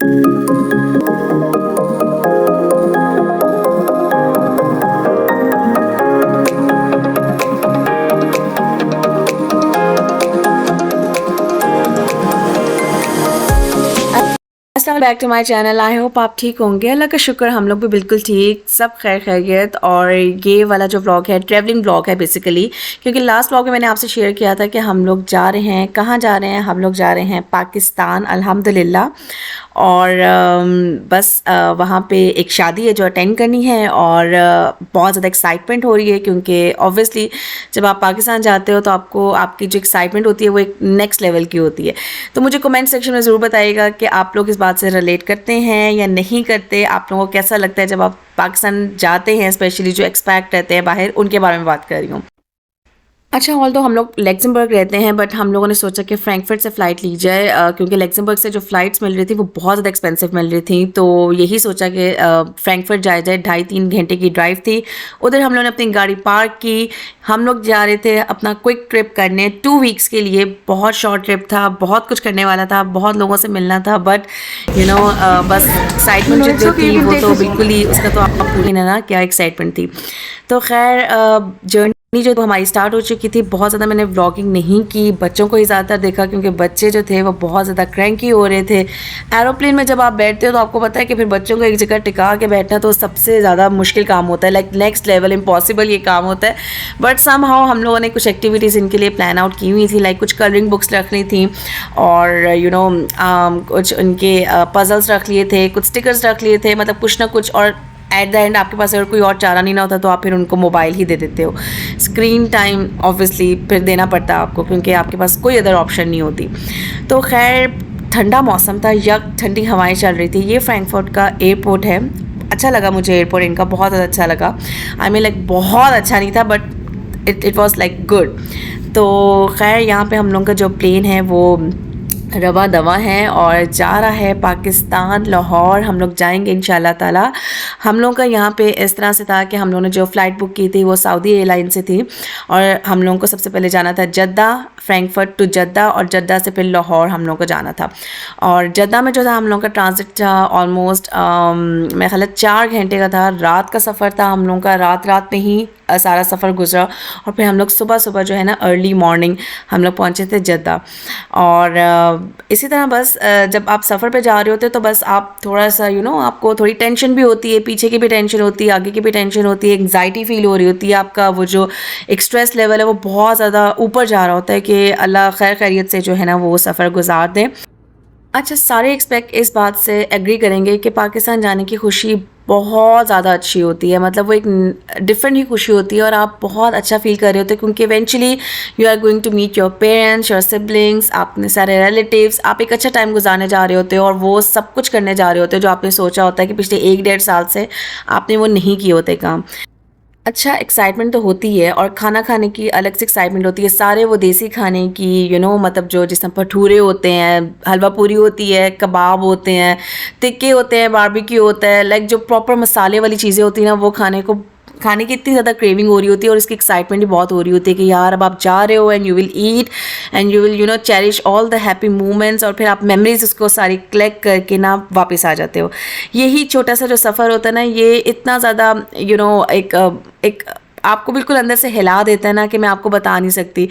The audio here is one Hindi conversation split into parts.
अस्सलाम back to my channel. I hope आप ठीक होंगे। अल्लाह का शुक्र हम लोग भी बिल्कुल ठीक, सब खैर खैरियत। और ये वाला जो व्लॉग है ट्रैवलिंग व्लॉग है बेसिकली, क्योंकि लास्ट व्लॉग में मैंने आपसे शेयर किया था कि हम लोग जा रहे हैं, कहाँ जा रहे हैं। हम लोग जा रहे हैं पाकिस्तान अल्हम्दुलिल्लाह। और बस वहाँ पे एक शादी है जो अटेंड करनी है और बहुत ज़्यादा एक्साइटमेंट हो रही है, क्योंकि ऑब्वियसली जब आप पाकिस्तान जाते हो तो आपको आपकी जो एक्साइटमेंट होती है वो एक नेक्स्ट लेवल की होती है। तो मुझे कमेंट सेक्शन में ज़रूर बताइएगा कि आप लोग इस बात से रिलेट करते हैं या नहीं करते। आप लोगों को कैसा लगता है जब आप पाकिस्तान जाते हैं, स्पेशली जो एक्सपैट रहते हैं बाहर, उनके बारे में बात कर रही हूँ। अच्छा, ऑल्दो हम लोग लग्जमबर्ग रहते हैं, बट हम लोगों ने सोचा कि फ्रैंकफर्ट से फ़्लाइट ली जाए, क्योंकि लग्जमबर्ग से जो फ़्लाइट्स मिल रही थी वो बहुत ज़्यादा एक्सपेंसिव मिल रही थी। तो यही सोचा कि फ्रैंकफर्ट जाया जाए। 2.5-3 घंटे की ड्राइव थी। उधर हम लोगों ने अपनी गाड़ी पार्क की। हम लोग जा रहे थे अपना क्विक ट्रिप करने 2 वीक्स के लिए। बहुत शॉर्ट ट्रिप था, बहुत कुछ करने वाला था, बहुत लोगों से मिलना था, बट बस एक्साइटमेंट जो थी वो तो बिल्कुल ही, उसका तो आप पूरी ना क्या एक्साइटमेंट थी। तो खैर जर्नी जो हमारी स्टार्ट हो चुकी थी। बहुत ज़्यादा मैंने व्लॉगिंग नहीं की, बच्चों को ही ज़्यादातर देखा, क्योंकि बच्चे जो थे वो बहुत ज़्यादा क्रैंकी हो रहे थे। एरोप्लेन में जब आप बैठते हो तो आपको पता है कि फिर बच्चों को एक जगह टिका के बैठना तो सबसे ज़्यादा मुश्किल काम होता है, लाइक नेक्स्ट लेवल इम्पॉसिबल ये काम होता है। बट समहाउ हम लोगों ने कुछ एक्टिविटीज़ इनके लिए प्लान आउट की हुई थी, लाइक कुछ कलरिंग बुक्स रखनी थी और कुछ उनके पजल्स रख लिए थे, कुछ स्टिकर्स रख लिए थे, मतलब कुछ ना कुछ। और एट द एंड आपके पास अगर कोई और चारा नहीं ना होता तो आप फिर उनको मोबाइल ही दे देते हो। स्क्रीन टाइम ऑब्वियसली फिर देना पड़ता है आपको, क्योंकि आपके पास कोई अदर ऑप्शन नहीं होती। तो खैर ठंडा मौसम था, यक ठंडी हवाएं चल रही थी। ये फ्रैंकफर्ट का एयरपोर्ट है। अच्छा लगा मुझे एयरपोर्ट इनका, बहुत ज़्यादा अच्छा लगा। आई मीन लाइक बहुत अच्छा नहीं था, but it was like good. तो खैर यहाँ पे हम लोग का जो प्लेन है वो रवा दवा है और जा रहा है पाकिस्तान लाहौर। हम लोग जाएंगे इंशाल्लाह ताला। हम लोगों का यहाँ पे इस तरह से था कि हम लोगों ने जो फ़्लाइट बुक की थी वो सऊदी एयरलाइन से थी, और हम लोगों को सबसे पहले जाना था जद्दा, फ्रैंकफर्ट टू जद्दा, और जद्दा से फिर लाहौर हम लोगों को जाना था। और जद्दा में जो था हम लोगों का ट्रांजिट था ऑलमोस्ट मेरा ख्याल 4 घंटे का था। रात का सफ़र था हम लोगों का, रात में ही सारा सफ़र गुजरा। और फिर हम लोग सुबह जो है ना अर्ली मॉर्निंग हम लोग पहुँचे थे जद्दा। और इसी तरह बस जब आप सफ़र पे जा रहे होते तो बस आप थोड़ा सा आपको थोड़ी टेंशन भी होती है, पीछे की भी टेंशन होती है, आगे की भी टेंशन होती है, एंग्जाइटी फील हो रही होती है। आपका वो जो एक स्ट्रेस लेवल है वो बहुत ज़्यादा ऊपर जा रहा होता है कि अल्लाह खैर खैरियत से जो है ना वो सफ़र गुजार दें। अच्छा, सारे एक्सपेक्ट इस बात से एग्री करेंगे कि पाकिस्तान जाने की खुशी बहुत ज़्यादा अच्छी होती है। मतलब वो एक डिफरेंट ही खुशी होती है और आप बहुत अच्छा फील कर रहे होते हैं, क्योंकि eventually you are going to meet your parents, your siblings, अपने सारे रिलेटिव्स। आप एक अच्छा टाइम गुजारने जा रहे होते हो और वो सब कुछ करने जा रहे होते हो जो आपने सोचा होता है कि पिछले 1-1.5 साल से आपने वो नहीं किए होते काम। अच्छा, एक्साइटमेंट तो होती है, और खाना खाने की अलग से एक्साइटमेंट होती है। सारे वो देसी खाने की मतलब जो जिस तरह भटूरे होते हैं, हलवा पूरी होती है, कबाब होते हैं, टिक्के होते हैं, बारबेक्यू होता है, लाइक जो प्रॉपर मसाले वाली चीज़ें होती हैं ना, वो खाने की इतनी ज़्यादा क्रेविंग हो रही होती है, और इसकी एक्साइटमेंट भी बहुत हो रही होती है कि यार अब आप जा रहे हो and you will eat and you will cherish all the happy moments, और फिर आप मेमोरीज उसको सारी कलेक्ट करके ना वापस आ जाते हो। यही छोटा सा जो सफ़र होता है ना, ये इतना ज़्यादा एक आपको बिल्कुल अंदर से हिला देता है ना कि मैं आपको बता नहीं सकती।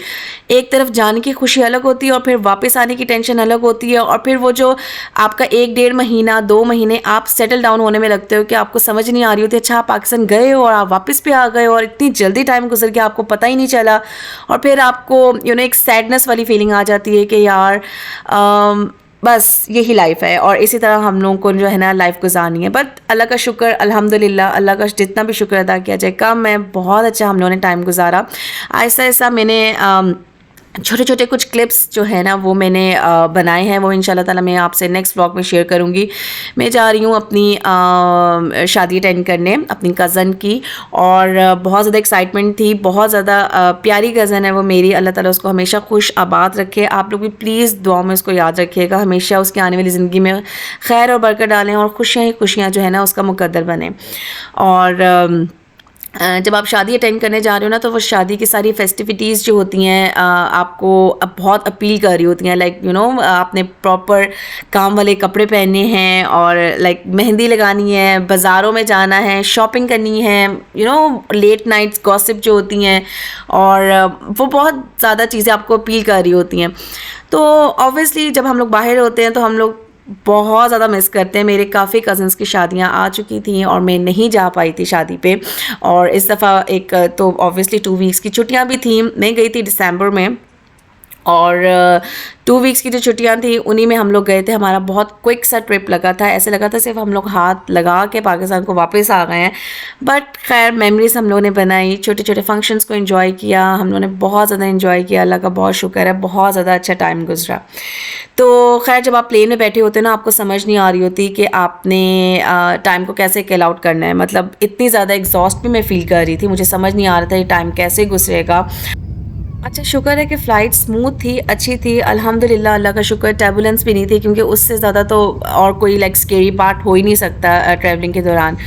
एक तरफ जाने की खुशी अलग होती है और फिर वापस आने की टेंशन अलग होती है, और फिर वो जो आपका 1-1.5 महीना 2 महीने आप सेटल डाउन होने में लगते हो कि आपको समझ नहीं आ रही होती, अच्छा आप पाकिस्तान गए हो और आप वापस भी आ गए हो और इतनी जल्दी टाइम गुजर गया आपको पता ही नहीं चला। और फिर आपको एक सैडनेस वाली फीलिंग आ जाती है कि यार बस यही लाइफ है, और इसी तरह हम लोगों को जो है ना लाइफ गुजारनी है। बट अल्लाह का शुक्र अल्हम्दुलिल्लाह, अल्लाह का जितना भी शुक्र अदा किया जाए कम है। बहुत अच्छा हम लोगों ने टाइम गुजारा। आहिस्ता आहिस्ता मैंने छोटे छोटे कुछ क्लिप्स जो है ना वो मैंने बनाए हैं, वो इंशाल्लाह ताला मैं आपसे नेक्स्ट व्लॉग में शेयर करूँगी। मैं जा रही हूँ अपनी शादी अटेंड करने अपनी कज़न की, और बहुत ज़्यादा एक्साइटमेंट थी। बहुत ज़्यादा प्यारी कज़न है वो मेरी, अल्लाह ताला उसको हमेशा खुश आबाद रखे। आप लोग भी प्लीज़ दुआ में उसको याद रखिएगा, हमेशा उसकी आने वाली ज़िंदगी में खैर और बरकत डालें और खुशियाँ ही खुशियाँ जो है ना उसका मुकद्दर बने। और जब आप शादी अटेंड करने जा रहे हो ना, तो वो शादी की सारी फेस्टिविटीज़ जो होती हैं आपको अब बहुत अपील कर रही होती हैं। लाइक आपने प्रॉपर काम वाले कपड़े पहनने हैं और लाइक मेहंदी लगानी है, बाज़ारों में जाना है, शॉपिंग करनी है, लेट नाइट्स गॉसिप जो होती हैं, और वो बहुत ज़्यादा चीज़ें आपको अपील कर रही होती हैं। तो ऑब्वियसली जब हम लोग बाहर होते हैं तो हम लोग बहुत ज़्यादा मिस करते हैं। मेरे काफ़ी कज़न्स की शादियां आ चुकी थी और मैं नहीं जा पाई थी शादी पे, और इस दफ़ा एक तो ऑब्वियसली 2 वीक्स की छुट्टियां भी थी। मैं गई थी दिसंबर में, और 2 वीक्स की जो छुट्टियां थी उन्हीं में हम लोग गए थे। हमारा बहुत क्विक सा ट्रिप लगा था, ऐसे लगा था सिर्फ हम लोग हाथ लगा के पाकिस्तान को वापस आ गए हैं। बट खैर मेमोरीज हम लोगों ने बनाई, छोटे छोटे फंक्शंस को एंजॉय किया, हम लोगों ने बहुत ज़्यादा एंजॉय किया। अल्लाह का बहुत शुक्र है, बहुत ज़्यादा अच्छा टाइम गुजरा। तो खैर जब आप प्लेन में बैठे होते हैं ना, आपको समझ नहीं आ रही होती कि आपने टाइम को कैसे किल आउट करना है। मतलब इतनी ज़्यादा एग्जॉस्ट भी मैं फील कर रही थी, मुझे समझ नहीं आ रहा था ये टाइम कैसे गुजरेगा। अच्छा शुक्र है कि फ़्लाइट स्मूथ थी, अच्छी थी, अल्हम्दुलिल्लाह, अल्लाह का शुक्र। टर्बुलेंस भी नहीं थी, क्योंकि उससे ज़्यादा तो और कोई लाइक स्केरी पार्ट हो ही नहीं सकता ट्रैवलिंग के दौरान।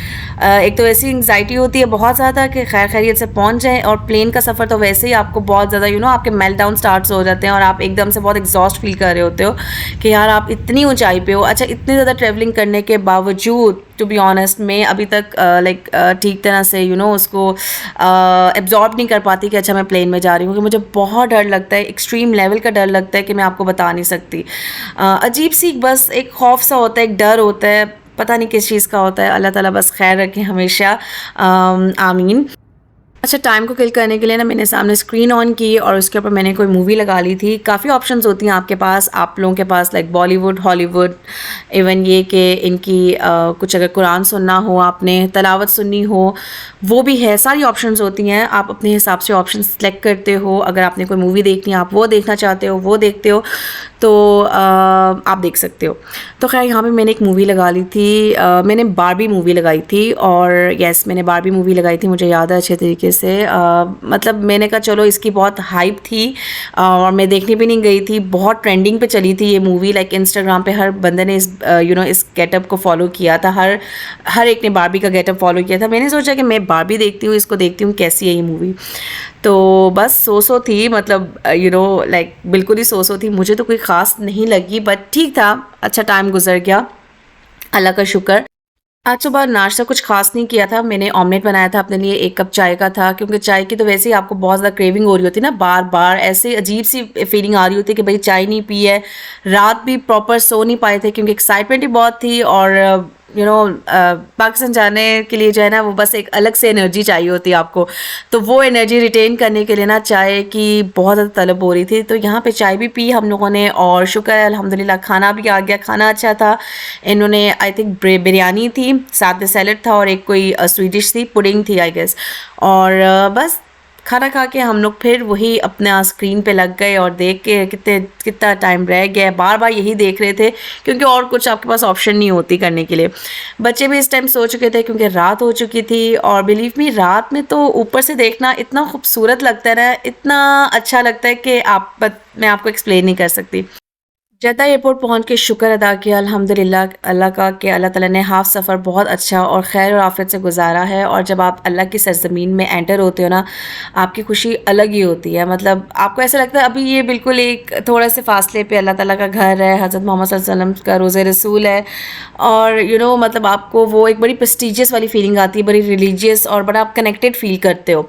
एक तो ऐसी एंग्जाइटी होती है बहुत ज़्यादा कि खैर खैरियत से पहुंच जाएं, और प्लेन का सफ़र तो वैसे ही आपको बहुत ज़्यादा आपके मेल्ट डाउन स्टार्ट्स हो जाते हैं और आप एकदम से बहुत एग्जॉस्ट फील कर रहे होते हो कि यार आप इतनी ऊंचाई पे हो। अच्छा इतनी ज़्यादा ट्रैवलिंग करने के बावजूद टू बी ऑनेस्ट मैं अभी तक लाइक ठीक तरह से उसको एब्जॉर्ब नहीं कर पाती कि अच्छा मैं प्लेन में जा रही हूँ, क्योंकि मुझे बहुत डर लगता है, एक्सट्रीम लेवल का डर लगता है कि मैं आपको बता नहीं सकती। अजीब सी बस एक खौफ सा होता है, एक डर होता है, पता नहीं किस चीज़ का होता है। अल्लाह ताला बस खैर रखे हमेशा, आमीन। अच्छा टाइम को किल करने के लिए ना मैंने सामने स्क्रीन ऑन की और उसके ऊपर मैंने कोई मूवी लगा ली थी। काफ़ी ऑप्शंस होती हैं आपके पास, आप लोगों के पास, लाइक बॉलीवुड, हॉलीवुड, इवन ये कि इनकी कुछ अगर कुरान सुनना हो, आपने तलावत सुननी हो, वो भी है। सारी ऑप्शंस होती हैं, आप अपने हिसाब से ऑप्शन सेलेक्ट करते हो। अगर आपने कोई मूवी देखनी है, आप वो देखना चाहते हो, वो देखते हो, तो आप देख सकते हो। तो खैर यहाँ पे मैंने एक मूवी लगा ली थी, मैंने बारबी मूवी लगाई थी। और यस मैंने बारबी मूवी लगाई थी, मुझे याद है अच्छे तरीके से। मतलब मैंने कहा चलो इसकी बहुत हाइप थी और मैं देखने भी नहीं गई थी। बहुत ट्रेंडिंग पे चली थी ये मूवी, लाइक इंस्टाग्राम पे हर बंदे ने इस इस गेटअप को फॉलो किया था, हर एक ने बारबी का गेटअप फॉलो किया था। मैंने सोचा कि मैं बारबी देखती हूँ, इसको देखती हूँ कैसी है ये मूवी। तो बस सो थी, मतलब लाइक बिल्कुल ही सो थी। मुझे तो कोई ख़ास नहीं लगी, बट ठीक था, अच्छा टाइम गुजर गया, अल्लाह का शुक्र। आज सुबह नाश्ता कुछ खास नहीं किया था, मैंने ऑमलेट बनाया था अपने लिए, 1 कप चाय का था, क्योंकि चाय की तो वैसे ही आपको बहुत ज़्यादा क्रेविंग हो रही होती है ना, बार बार ऐसे अजीब सी फीलिंग आ रही होती है कि भाई चाय नहीं पी है। रात भी प्रॉपर सो नहीं पाए थे क्योंकि एक्साइटमेंट ही बहुत थी, और पाकिस्तान जाने के लिए जो है ना, वो बस एक अलग से एनर्जी चाहिए होती है आपको। तो वो एनर्जी रिटेन करने के लिए ना चाय की बहुत ज़्यादा तलब हो रही थी। तो यहाँ पे चाय भी पी हम लोगों ने, और शुक्र है अल्हम्दुलिल्लाह खाना भी आ गया, खाना अच्छा था। इन्होंने आई थिंक बिरयानी थी, साथ में सैलड था, और एक कोई स्वीट डिश थी, पुडिंग थी आई गेस। और बस खाना खा के हम लोग फिर वही अपना स्क्रीन पे लग गए और देख के कितना टाइम रह गया, बार बार यही देख रहे थे, क्योंकि और कुछ आपके पास ऑप्शन नहीं होती करने के लिए। बच्चे भी इस टाइम सो चुके थे क्योंकि रात हो चुकी थी। और बिलीव मी रात में तो ऊपर से देखना इतना खूबसूरत लगता है ना, इतना अच्छा लगता है कि मैं आपको एक्सप्लेन नहीं कर सकती। जद्दा एयरपोर्ट पहुंच के शुक्र अदा किया अल्हम्दुलिल्लाह अल्लाह का कि अल्लाह ताला ने हाफ़ सफ़र बहुत अच्छा और खैर और आफियत से गुजारा है। और जब आप अल्लाह की सरज़मीन में एंटर होते हो ना, आपकी खुशी अलग ही होती है। मतलब आपको ऐसा लगता है अभी ये बिल्कुल एक थोड़े से फासले पे अल्लाह ताला का घर है, हज़रत मोहम्मद सल्लल्लाहु अलैहि वसल्लम का रोज़े रसूल है। और मतलब आपको वो एक बड़ी प्रेस्टीजियस वाली फीलिंग आती है, बड़ी रिलीजियस, और बड़ा आप कनेक्टेड फ़ील करते हो।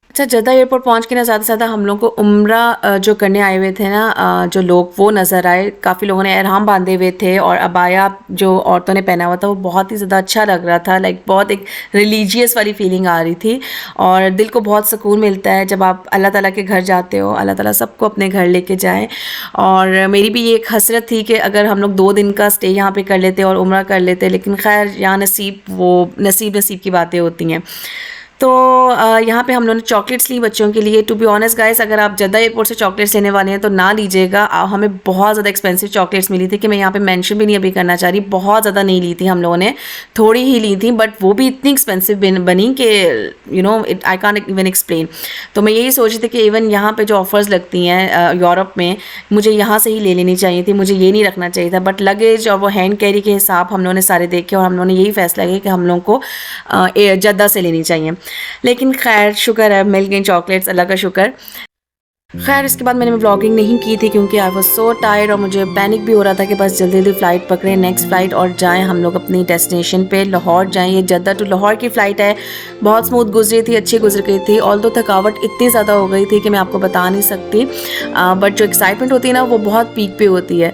अच्छा जद्दा एयरपोर्ट पहुंच के ना ज़्यादा से ज़्यादा हम लोग को उम्रा जो करने आए हुए थे ना जो लोग, वो नज़र आए। काफ़ी लोगों ने एहराम बांधे हुए थे, और अबाया जो औरतों ने पहना हुआ था वो बहुत ही ज़्यादा अच्छा लग रहा था। लाइक बहुत एक रिलीजियस वाली फीलिंग आ रही थी, और दिल को बहुत सुकून मिलता है जब आप अल्लाह ताला के घर जाते हो। अल्लाह ताला सबको अपने घर लेके जाए। और मेरी भी ये एक हसरत थी कि अगर हम लोग 2 दिन का स्टे यहाँ पे कर लेते और उम्रा कर लेते, लेकिन खैर यहाँ नसीब की बातें होती हैं। तो यहाँ पे हम लोगों ने चॉकलेट्स ली बच्चों के लिए। टू बी ऑनेस्ट गाइस, अगर आप जद्दा एयरपोर्ट से चॉकलेट्स लेने वाले हैं तो ना लीजिएगा। हमें बहुत ज़्यादा एक्सपेंसिव चॉकलेट्स मिली थी कि मैं यहाँ पे मेंशन भी नहीं अभी करना चाह रही। बहुत ज़्यादा नहीं ली थी हम लोगों ने, थोड़ी ही ली थी, बट वो भी इतनी एक्सपेंसिव बनी कि आई कांट इवन एक्सप्लेन। तो मैं यही सोच रही थी कि इवन यहाँ पर जो ऑफ़र्स लगती हैं यूरोप में, मुझे यहाँ से ही ले लेनी चाहिए थी, मुझे ये नहीं रखना चाहिए था। बट लगेज और वो हैंड कैरी के हिसाब हम लोगों ने सारे देखे, और हम लोगों ने यही फैसला किया कि हम लोगों को जद्दा से लेनी चाहिए। लेकिन खैर शुक्र है मिल गई चॉकलेट्स, अल्लाह का शुक्र। खैर इसके बाद मैंने व्लॉगिंग नहीं की थी क्योंकि आई वॉज सो टायर्ड और मुझे पैनिक भी हो रहा था कि बस जल्दी जल्दी फ़्लाइट पकड़ें नेक्स्ट फ़्लाइट और जाएं हम लोग अपनी डेस्टिनेशन पे, लाहौर जाएं। ये जद्दा टू लाहौर की फ़्लाइट है। बहुत स्मूथ गुजरी थी, अच्छी गुजर गई थी। ऑल्दो थकावट इतनी ज़्यादा हो गई थी कि मैं आपको बता नहीं सकती, बट जो एक्साइटमेंट होती है ना वो बहुत पीक पे होती है।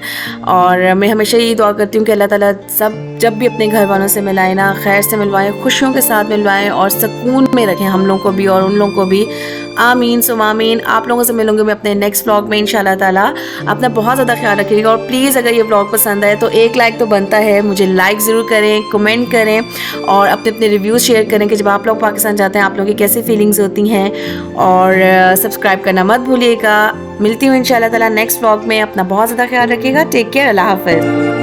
और मैं हमेशा यही दुआ करती हूँ कि अल्लाह ताला सब जब भी अपने घर वालों से मिलाएं ना, खैर से मिलवाएं, खुशियों के साथ मिलवाएं और सुकून में रखें हम लोगों को भी और उन लोगों को भी। आमीन सुमामीन। आप लोगों से मिलूंगी मैं अपने नेक्स्ट व्लॉग में इंशाल्लाह ताला। अपना बहुत ज़्यादा ख्याल रखिएगा और प्लीज़ अगर ये व्लॉग पसंद आए तो एक लाइक तो बनता है, मुझे लाइक ज़रूर करें, कमेंट करें और अपने अपने रिव्यूज़ शेयर करें कि जब आप लोग पाकिस्तान जाते हैं आप लोगों की कैसी फीलिंग्स होती हैं। और सब्सक्राइब करना मत भूलिएगा। मिलती हूँ इंशाल्लाह ताला नेक्स्ट व्लॉग में। अपना बहुत ज़्यादा ख्याल रखिएगा। Take care. अल्लाह हाफ़िज़।